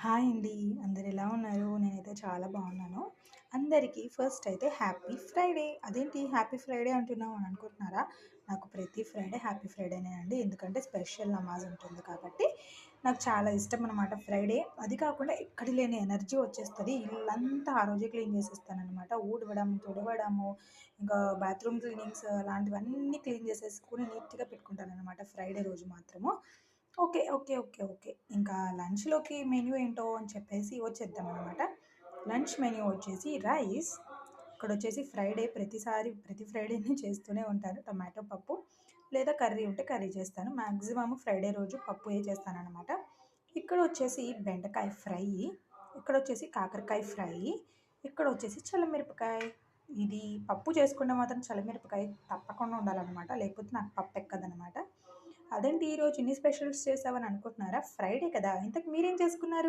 Hi అండి. అందరు ఎలా ఉన్నారు? నేనైతే చాలా బాగున్నాను. అందరికీ ఫస్ట్ అయితే హ్యాపీ ఫ్రైడే. అదేంటి హ్యాపీ ఫ్రైడే అంటున్నావు అని అనుకుంటున్నారా? నాకు ప్రతి ఫ్రైడే హ్యాపీ ఫ్రైడేనే అండి. ఎందుకంటే స్పెషల్ నమాజ్ ఉంటుంది కాబట్టి నాకు చాలా ఇష్టం అనమాట ఫ్రైడే. అది కాకుండా ఎక్కడ లేని ఎనర్జీ వచ్చేస్తది. ఇల్లంతా ఆ రోజే క్లీన్ చేసేస్తాననమాట. ఊడవడం, తుడవడము, ఇంకా బాత్రూమ్ క్లీనింగ్స్ అలాంటివన్నీ క్లీన్ చేసేసుకొని నీట్‌గా పెట్టుకుంటాననమాట ఫ్రైడే రోజు మాత్రము. ఓకే. ఓకే. ఓకే. ఓకే. ఇంకా లంచ్‌లోకి మెన్యూ ఏంటో అని చెప్పేసి వచ్చేద్దామనమాట. లంచ్ మెన్యూ వచ్చేసి రైస్. ఇక్కడొచ్చేసి ప్రతిసారి ప్రతి ఫ్రైడేనే చేస్తూనే ఉంటాను. టొమాటో పప్పు లేదా కర్రీ ఉంటే కర్రీ చేస్తాను. మాక్సిమమ్ ఫ్రైడే రోజు పప్పుయే చేస్తాననమాట. ఇక్కడొచ్చేసి బెండకాయ ఫ్రై, ఇక్కడొచ్చేసి కాకరకాయ ఫ్రై, ఇక్కడొచ్చేసి చల్లమిరపకాయ. ఇది పప్పు చేసుకుంటే మాత్రం చల్లమిరపకాయ తప్పకుండా ఉండాలనమాట. లేకపోతే నాకు పప్పెక్కదనమాట. అదేంటి ఈరోజు ఇన్ని స్పెషల్స్ చేసావని అనుకుంటున్నారా? ఫ్రైడే కదా! ఇంతకు మీరేం చేసుకున్నారు?